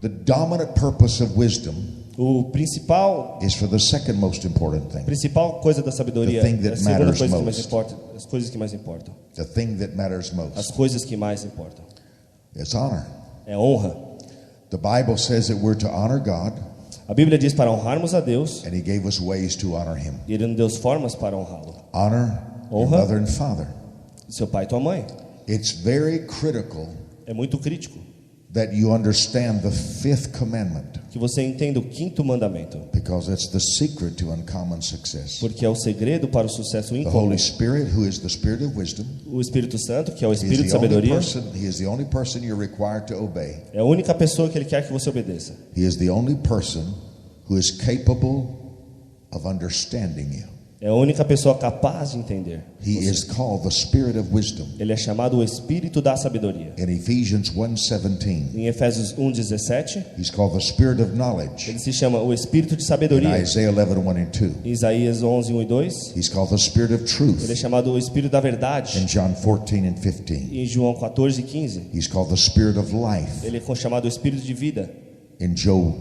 The dominant purpose of wisdom O principal is for the second most important thing. coisa da sabedoria The thing that é a segunda matters coisa que mais most. importa, as coisas que mais importam. The thing that matters As most coisas que mais importam. is honor. É honra. The Bible says that we're to honor God, A Bíblia diz para honrarmos a Deus, and He gave us ways to honor Him. e Ele nos deu formas para honrá-lo. Honor your Honra. mother and father. Seu pai e tua mãe. It's very critical É muito crítico that you understand the fifth commandment, que você entenda o quinto mandamento, because it's the secret to uncommon success. porque é o segredo para o sucesso The incomum. Holy Spirit, who is the Spirit of wisdom, O Espírito Santo, que é o He Espírito de is the only sabedoria, person, He is the only person you're required to obey. é a única pessoa que Ele quer que você obedeça. He is the only person who is capable of understanding you. É a única pessoa capaz de entender. He is called the Spirit of wisdom. Ele é chamado o Espírito da sabedoria. In Ephesians 1:17, Em Efésios 1:17, He's called the Spirit of knowledge. ele se chama o Espírito de In sabedoria. Isaiah 11:1 and 2, Em Isaías 11:1 e 2, He's called the Spirit of truth. ele é chamado o Espírito da verdade. In John 14 and 15, Em João 14:15, He's called the Spirit of life. ele é chamado o Espírito de vida. In Job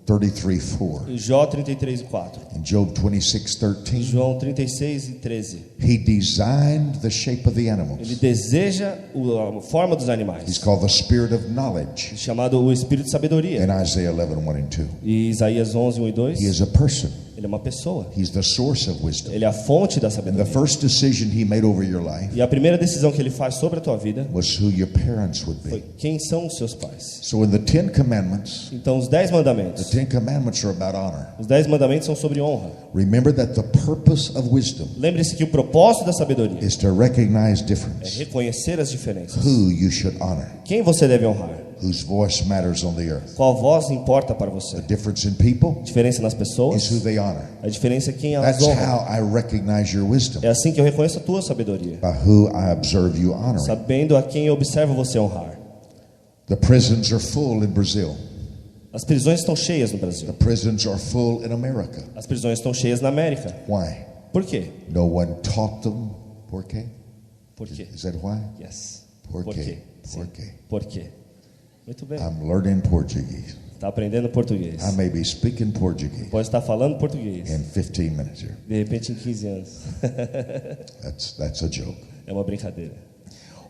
33:4, Em Jó 33:4, in Job 26:13, João 36:13, He designed the shape of the ele animals. deseja a forma dos He's animais, called the Spirit of knowledge. chamado o Espírito de sabedoria. In Isaiah 11:1 and 2, E Isaías 11:1 e 2, He is a person. ele é uma pessoa. He's the source of wisdom. Ele é a fonte da And the sabedoria. first decision He made over your life E a primeira decisão que ele faz sobre a tua vida was who your parents would foi be. quem são os seus pais. So in the 10 commandments, Então os 10 mandamentos. the 10 commandments are about honor. Os 10 mandamentos são sobre honra. Remember that the purpose of wisdom Lembre-se que o propósito da sabedoria is to recognize é difference. reconhecer as diferenças. Who you should honor. Quem você deve honrar? Whose voice matters on the earth. Qual voz importa para você? The difference in people A diferença nas is pessoas, who they honor. a diferença é quem elas That's honram. how I recognize your wisdom. É assim que eu reconheço a tua sabedoria, By who I observe you honoring. sabendo a quem eu observo você honrar. The prisons are full in Brazil. As prisões estão cheias no Brasil. The prisons are full in America. As prisões estão cheias na América. Why? Por quê? No one taught them. Por quê? Por quê? Is that why? Yes. Por Por quê? quê? Sim. Por quê? Por quê? Muito bem. I'm learning Portuguese. Está aprendendo português. I may be speaking Portuguese Pode estar falando português. in 15 minutes here. De repente em 15 anos. That's a joke. É uma brincadeira.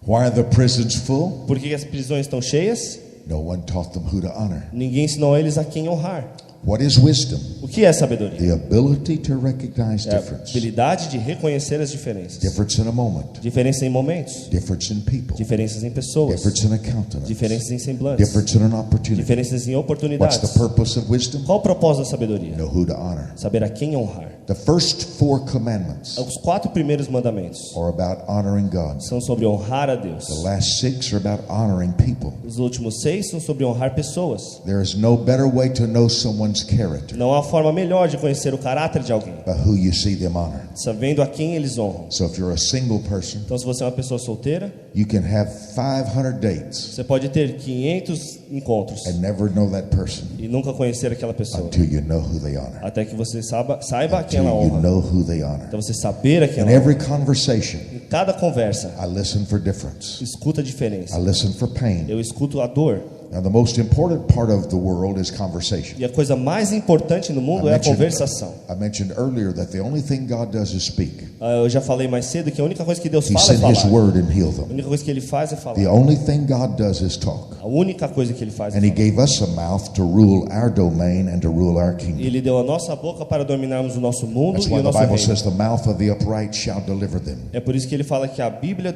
Why are the prisons full? Por que as prisões estão cheias? No one taught them who to honor. Ninguém ensinou a eles a quem honrar. What is wisdom? O que é sabedoria? The ability to recognize É a difference. habilidade de reconhecer as diferenças. Difference in a moment. Diferença em momentos, Difference in people. diferenças em pessoas, Difference in a countenance. diferenças em semblantes, Difference in an opportunity. diferenças em What's oportunidades. the purpose of wisdom? Qual o propósito da sabedoria? Know who to honor. Saber a quem honrar. The first 4 commandments Os 4 primeiros mandamentos are about honoring God. são sobre honrar a Deus. The last 6 are about honoring people. Os últimos 6 são sobre honrar pessoas. There is no better way to know someone's character Não há forma melhor de conhecer o caráter de alguém, by who you see them honor. sabendo a quem eles honram. So if you're a single person, Então, se você é uma pessoa solteira, you can have 500 dates você pode ter 500 encontros and never know that person e nunca conhecer aquela pessoa, until you know who they honor. até que você saiba a quem Until ela you honra. know who they honor. Então você saber a quem In ela honra. every conversation, Em cada conversa, I listen for difference. escuta a I diferença. listen for pain. Eu escuto a dor. Now, the most important part of the world is conversation. E a coisa mais importante no mundo é a conversação. I mentioned earlier that the only thing God does is speak. Eu já falei mais cedo que a única coisa que Deus He fala é sent His falar. word and healed A them. única coisa que Ele faz é The falar. only thing God does is talk. A única coisa que Ele faz é And He falar. gave us a mouth to rule our domain and to rule our E kingdom. Ele deu a nossa boca para dominarmos o nosso mundo That's e why o the nosso Bible reino. says the mouth of the upright shall deliver them. É por isso que Ele fala que a Bíblia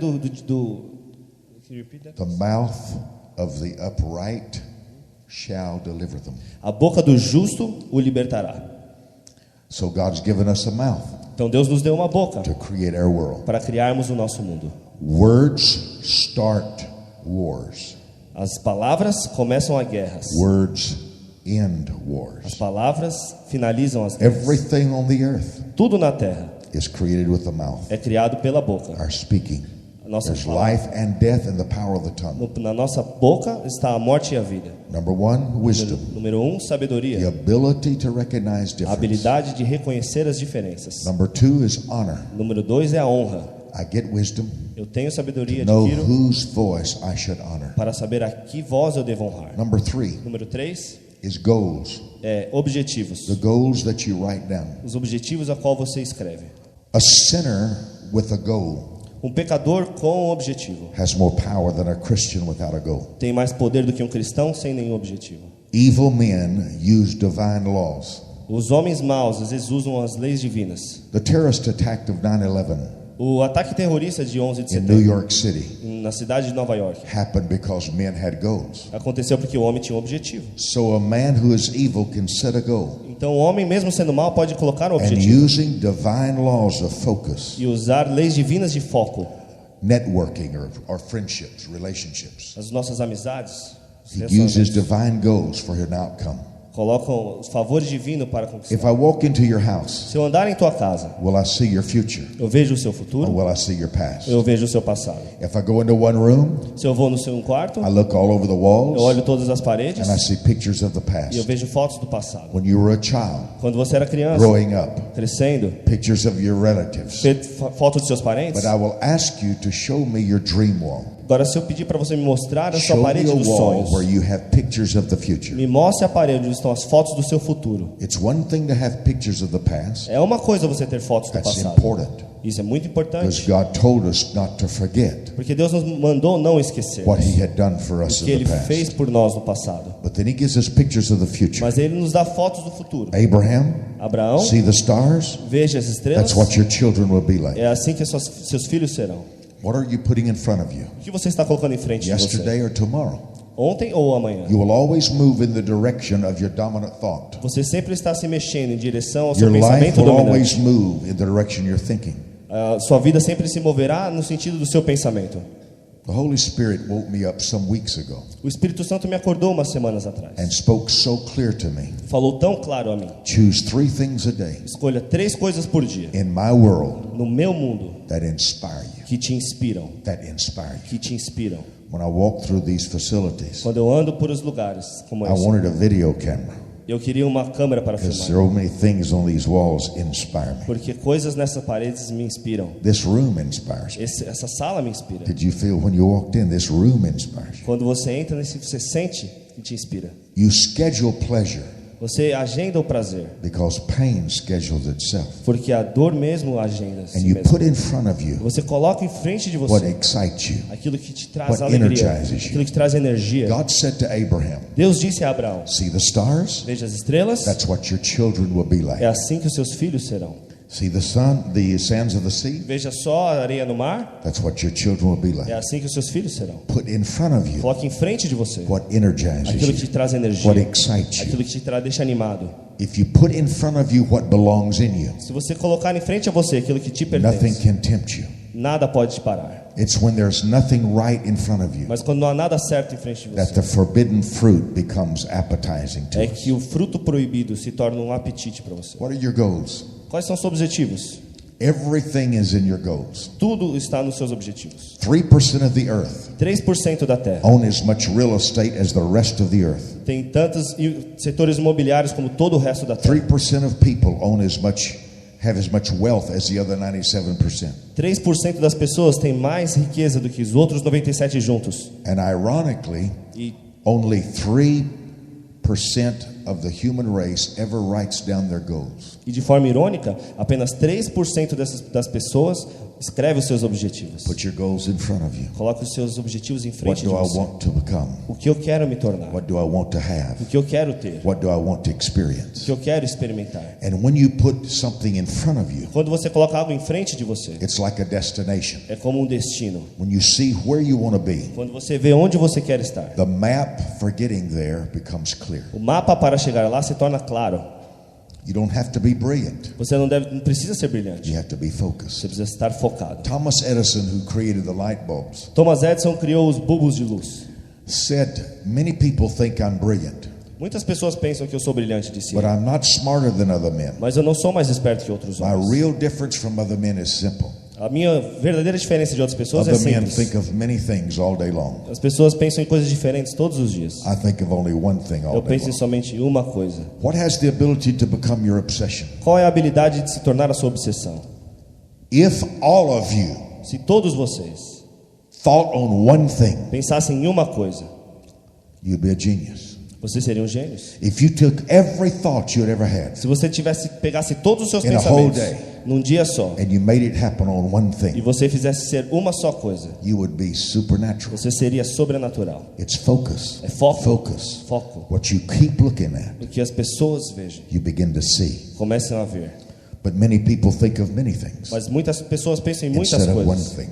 Can you repeat that? The mouth of the upright shall deliver them. A boca do justo o libertará. So God's given us a mouth Então Deus nos deu uma boca to create our world. para criarmos o nosso mundo. Words start wars. As palavras começam as guerras. Words end As wars. palavras finalizam as guerras. Everything on the earth Tudo na terra is created with the mouth. é criado pela boca. Our speaking. A nossa There's fala. life and death in the power of the tongue. Na nossa boca está a morte e a vida. Number 1, wisdom. Número 1, The sabedoria. ability to recognize A difference. habilidade de reconhecer as diferenças. Number 2 is honor. Número 2 é a honra. I get wisdom Eu tenho sabedoria, to know adquiro whose voice I should honor. para saber a que voz eu devo honrar. Number 3 Número 3 is goals. é objetivos. The goals that you write down. Os objetivos a qual você escreve. A sinner with a goal Um pecador com um objetivo has more power than a Christian without a goal. tem mais poder do que um cristão sem nenhum objetivo. Evil men use divine laws. Os homens maus às vezes usam as leis divinas. The terrorist attack of 9/11 O ataque terrorista de 11 de in New setembro York City na cidade de Nova York happened because men had goals. aconteceu porque o homem tinha um objetivo. So a man who is evil can set a goal. Então o homem, mesmo sendo mau, pode colocar um And objetivo using divine laws of focus, e usar leis divinas de foco. networking or friendships, relationships. As nossas amizades, He uses divine goals for an outcome. colocam os favores divinos para If conquistar. I walk into your house, Se eu andar em tua casa, will I see your future eu vejo o seu or futuro, will I see your past? eu vejo o seu passado. If I go into one room, Se eu vou no seu quarto, I look all over the eu walls olho todas as paredes and I see pictures of the e eu past. vejo fotos do passado. When you were a child, Quando você era criança, growing up, crescendo, pictures of your relatives. fotos dos seus parentes. But I will ask you to show me your dream wall. Agora, se eu pedir para você me mostrar a sua Show me parede a dos wall where sonhos, you have pictures of the future. me mostre a parede onde estão as fotos do seu futuro. It's one thing to have pictures of the past. É uma coisa você ter fotos do That's passado. important Isso é muito because importante, God told us not to forget porque Deus nos mandou não esquecer what He had done for us o que in Ele the fez past. por nós no passado. But then He gives us pictures of the future. Mas Ele nos dá fotos do futuro. Abraham, Abraão, see the stars? veja as estrelas. That's what your children will be like. É assim que seus filhos serão. What are you putting in front of you? O que você está colocando em frente de você? Yesterday or tomorrow? Ontem ou amanhã? You will always move in the direction of your dominant thought. Você sempre está se mexendo em direção ao seu Your life pensamento will always dominante. move in the direction you're thinking. Sua vida sempre se moverá no sentido do seu pensamento. The Holy Spirit woke me up some weeks ago O Espírito Santo me acordou umas semanas atrás. and spoke so clear to me. Falou tão claro a mim. Choose 3 things a day Escolha 3 coisas por dia in my world no meu mundo that inspire you. que te inspiram, That inspire you. que te inspiram. When I walk through these facilities, Quando eu ando por os lugares como I esse, wanted a video camera eu queria uma câmera para because filmar, so many things on these walls inspire me. porque coisas nessas paredes me inspiram. This room inspires me. Essa sala me inspira. Did you feel when you walked in, this room inspires you? Quando você entra nesse, você sente que te inspira. You schedule pleasure Você agenda o prazer, because pain schedules itself. porque a dor mesmo agenda a si And you mesmo. put in front of you Você coloca em frente de what você excites you. aquilo que te traz What alegria, energizes you. aquilo que traz energia. God said to Abraham, Deus disse a Abraão: see the stars? veja as estrelas, That's what your children will be like. é assim que os seus filhos serão. See the sun, the sands of the sea? Veja só a areia no mar, That's what your children will be like. é assim que os seus filhos serão. Put in front of you Coloque em frente de você what energizes aquilo que te you, traz energia, what excites aquilo you. que te deixa animado. If you put in front of you what belongs in you, Se você colocar em frente a você aquilo que te nothing pertence, can tempt you. nada pode te parar. It's when there's nothing right in front of you Mas quando não há nada certo em frente de that você, the forbidden fruit becomes appetizing to é us. que o fruto proibido se torna um apetite para você. What are your goals? Quais são os seus objetivos? Everything is in your goals. Tudo está nos seus objetivos. 3% of the earth 3% da terra own as much real estate as the rest of the earth. tem tantos setores imobiliários como todo o resto da terra. 3% of people have as much wealth as the other 97%. 3% das pessoas têm mais riqueza do que os outros 97 juntos. And ironically, E only 3% of the human race ever writes down their goals. de forma irônica, apenas 3% das pessoas escreve os seus objetivos. Put your goals in front of you. Coloque os seus objetivos em What frente de do I você. want to become? O que eu quero me tornar? What do I want to have? O que eu quero ter? What do I want to O experience? que eu quero experimentar? And when you put something in front of you, Quando você coloca algo em frente de você, it's like a destination. é como um destino. When you see where you want to be, Quando você vê onde você quer estar, the map for getting there becomes clear. o mapa para chegar lá se torna claro. You don't have to be brilliant. Você não precisa ser brilhante. You have to be Você focused. precisa estar focado. Thomas Edison, who created the light bulbs, Thomas Edison criou os bulbos de luz. said, many people think I'm brilliant, Muitas pessoas pensam que eu sou brilhante de si, but I'm not smarter than other men. mas eu não sou mais esperto que outros My homens. real difference from other men is simple. A minha verdadeira diferença de outras pessoas é Other men simples. think of many things all day long. As pessoas pensam em coisas diferentes todos os dias. I think of only one thing all Eu day penso em long. somente uma coisa. What has the ability to become your obsession? Qual é a habilidade de se tornar a sua obsessão? If all of you se todos vocês thought on one thing, pensassem em uma coisa, you'd be a genius. vocês seriam gênios. If you took every thought you'd ever had Se você pegasse todos os seus In a whole pensamentos day. num dia só and you made it happen on one e thing, você fizesse ser uma só coisa, you would be supernatural. você seria sobrenatural. It's focus. É foco. Focus. Foco. What you keep looking at, O que as pessoas vejam, you begin to see. comecem a ver. But many people think of many things Mas muitas pessoas pensam em muitas instead of one coisas. thing.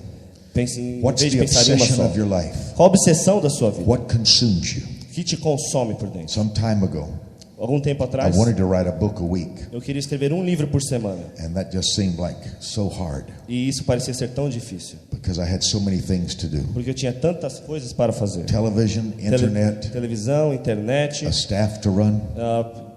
Pensem, em What's vez de the pensar em uma obsession só. of your life? Qual a obsessão da sua vida? What consumes you? O que te consome por dentro? Some time ago, Algum tempo I atrás, wanted to write a book a week, eu queria escrever um livro por semana. and that just seemed like so hard E isso parecia ser tão difícil, because I had so many things to do. porque eu tinha tantas coisas para fazer. Television, internet, Televisão, internet, a staff to run,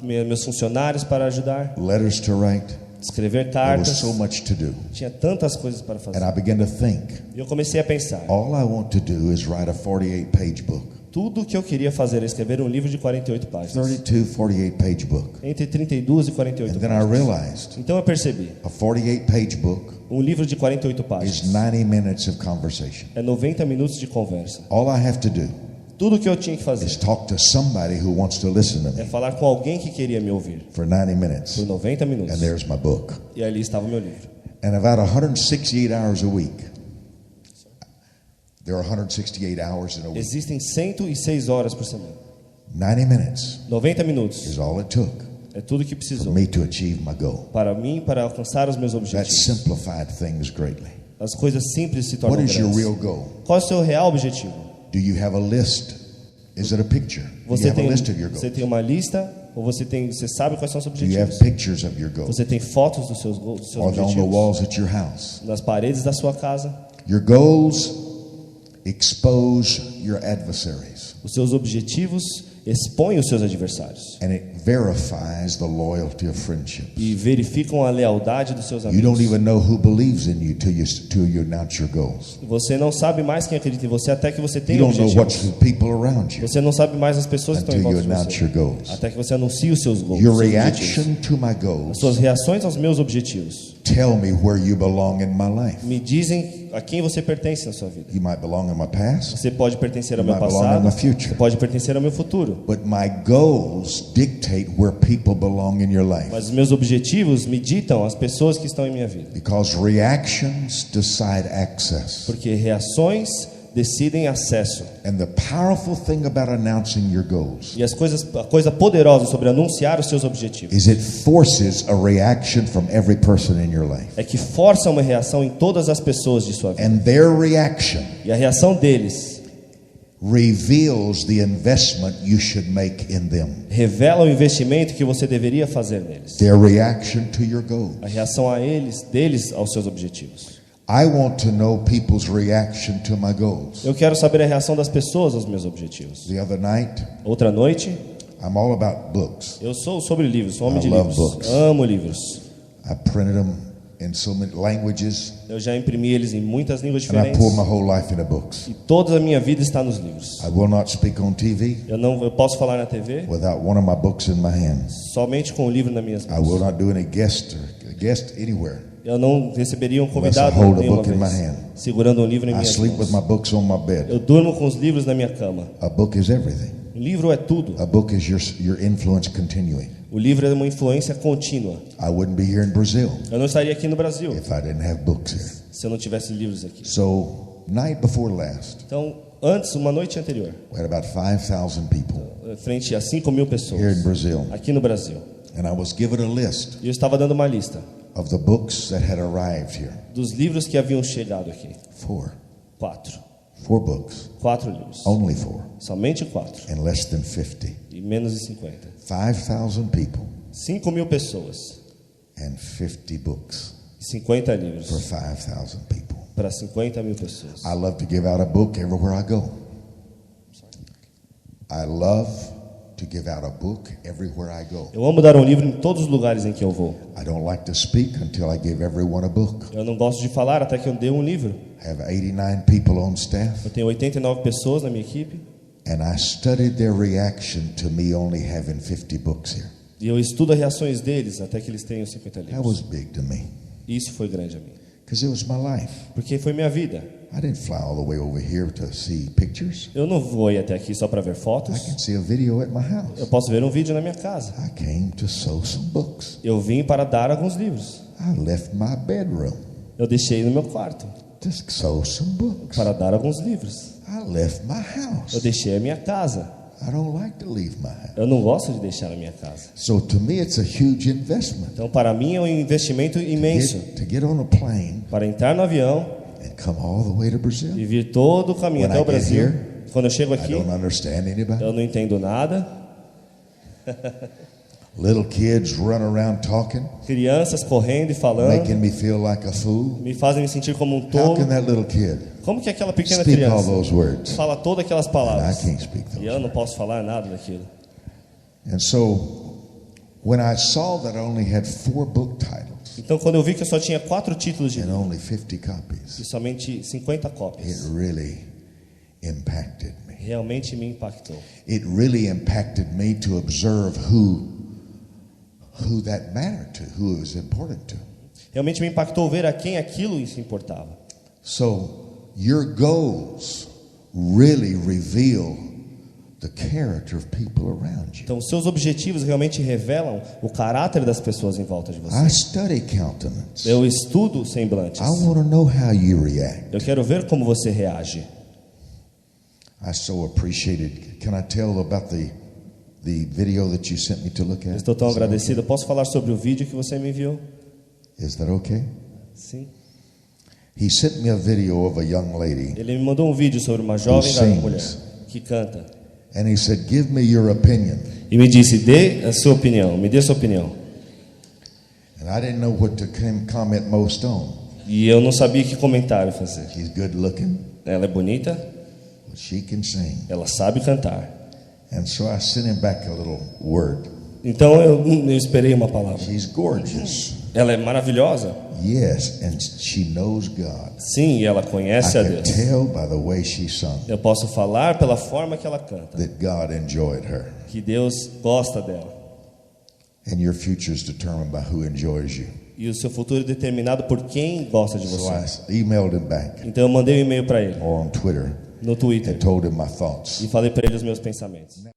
meus funcionários para ajudar, letters to write. escrever There was cartas. so much to do. Tinha tantas coisas para And fazer. I began to think, E eu comecei a pensar, all I want to do is write a 48-page book. tudo o que eu queria fazer é escrever um livro de 48 páginas. 32, 48-page book. Entre 32 e 48 And then I páginas. realized Então eu percebi, a 48-page book um livro de 48 is páginas 90 minutes of conversation. é 90 minutos de conversa. All I have to do Tudo o que eu tinha que is fazer talk to somebody who wants to listen to é me falar com alguém que queria me ouvir for 90 por minutes. 90 minutos. And there's my book. E ali estava o meu livro. And about 168 hours a week. There are 168 hours in a week. Existem 106 horas por semana. 90 minutes 90 minutos is all it took é tudo que for precisou me to achieve my goal. para mim, para alcançar os meus That objetivos. simplified things greatly. As coisas simples se tornam What is your grandes. real goal? Qual é o seu real objetivo? Do you have a list? Is it a picture? Do you Você have a tem, list of your você goals? tem uma lista ou você sabe quais são os Do you have objetivos? pictures of your goals? Você tem fotos dos seus goals, dos seus Or on the objetivos walls at your house? nas paredes da sua casa? Your goals expose your adversaries, Os seus objetivos expõem os seus adversários and it verifies the loyalty of friendships. e verificam a lealdade dos seus You amigos. don't even know who believes in you till you announce your goals. Você não sabe mais quem acredita em você até que você You tenha don't know what's objetivos. the people around you Você não sabe mais as pessoas que estão em until you volta de announce você your goals. até que você anuncie os seus goals. Your seus reaction objetivos. to my As goals suas reações aos meus objetivos tell me where you belong in my life. me dizem a quem você pertence na sua vida. You might belong in my past, Você pode pertencer ao You meu might belong passado, in the future. você pode pertencer ao meu futuro. but my goals dictate where people belong in your life. Mas os meus objetivos me ditam as pessoas que estão em minha vida. Because reactions decide access. Porque reações decidem acesso. And the powerful thing about announcing your goals E a coisa poderosa sobre anunciar os seus objetivos is it forces a reaction from every person in your life. é que força uma reação em todas as pessoas de sua vida. And their reaction E a reação deles reveals the investment you should make in them. revela o investimento que você deveria fazer neles. Their reaction to your goals. A reação deles aos seus objetivos. I want to know people's reaction to my goals. Eu quero saber a reação das pessoas aos meus objetivos. The other night, Outra noite, I'm all about books. eu sou sobre livros, sou homem I de love livros. books. Amo livros. I printed them in so many languages, Eu já imprimi eles em muitas línguas and I diferentes. poured my whole life into books. E toda a minha vida está nos livros. I will not speak on TV Eu posso falar na TV without one of my books in my hands. somente com o livro nas minhas I will mãos. not do any guest anywhere. Eu não receberia um convidado Unless I hold a nenhuma book in my vez, hand. segurando um livro em I minhas sleep with mãos. my books on my bed. Eu durmo com os livros na minha cama. A book is everything. O livro é tudo. A book is your influence continuing. O livro é uma influência contínua. I wouldn't be here in Brazil Eu não estaria aqui no Brasil if I didn't have books here. se eu não tivesse livros aqui. So, night before last, Então, antes, uma noite anterior, we had about 5,000 people frente a 5.000 pessoas here in Brazil. aqui no Brasil. And I was given a list E eu estava dando uma lista of the books that had arrived here. dos livros que haviam chegado aqui. 4 books. 4 livros. Only 4. Somente 4. And less than 50. E menos de 50. 5,000 people 5.000 pessoas and 50 books e 50 for livros 5,000 people. para 50.000 pessoas. I love to give out a book everywhere I go. I love to give out a book everywhere I go. Eu amo dar um livro em todos os lugares em que eu vou. I don't like to speak until I give everyone a book. Eu não gosto de falar até que eu dê um livro. I have 89 people on staff, Eu tenho 89 pessoas na minha equipe and I studied their reaction to me only having 50 books here. e eu estudo as reações deles até que eles tenham 50 That was livros. big to me. Isso foi grande a mim. Because it was my life. Porque foi minha vida. I didn't fly all the way over here to see pictures. Eu não vou ir até aqui só para ver I fotos. can see a video at my house. Eu posso ver um vídeo na minha casa. I came to sow some books. Eu vim para dar alguns livros. I left my bedroom Eu deixei no meu quarto to sow some books. para dar alguns livros. I left my house. Eu deixei a minha casa. I don't like to leave my house. Eu não gosto de deixar a minha casa. So to me it's a huge investment. Então, para mim é um investimento imenso To get on a plane para entrar no avião and come all the way to Brazil. e vir todo o caminho When até I o get Brasil. here, Quando eu chego I aqui, don't understand anybody. eu não entendo nada. Little kids run around talking, Crianças correndo e falando making me feel like a fool. me fazem me sentir como um How tolo. can that little kid Como que aquela pequena speak all criança those words? fala todas aquelas And I palavras can't speak e those. eu não posso falar nada daquilo? And so when I saw that I only had 4 book titles Então, quando eu vi que eu só tinha 4 títulos de and livro only 50 copies, e somente 50 it cópias, really impacted me. realmente me impactou. It really impacted me to observe who that mattered to, who it was important to. Realmente me impactou ver a quem aquilo se importava. So your goals really reveal the character of people around you. Então, os seus objetivos realmente revelam o caráter das pessoas em volta de você. I study countenance. Eu estudo semblantes. I want to know how you react. Eu quero ver como você reage. I so appreciated. Can I tell about the video that you sent me to look at? Estou tão Is that agradecido. Posso falar sobre o vídeo que você me enviou? okay? Is that okay? Sim. He sent me a video of a young lady, Ele me mandou um vídeo sobre uma jovem sings. mulher que canta. and he said, "Give me your opinion." E me disse, dê a sua opinião, me dê a sua opinião. And I didn't know what to comment most on. E eu não sabia que comentário fazer. She's good looking, Ela é bonita, but she can sing. ela sabe cantar. And so I sent him back a little word. Então eu esperei uma palavra. She's gorgeous. Ela é maravilhosa? Yes, and she knows God. Sim, e ela I conhece a could Deus. tell by the way she sung Eu posso falar pela forma que ela canta, that God enjoyed her. que Deus gosta dela. And your future is determined by who enjoys you. E o seu futuro é determinado por quem gosta de So você. I emailed him back Então eu mandei um e-mail para ele, or on Twitter no Twitter, and told him my thoughts. e falei para ele os meus pensamentos.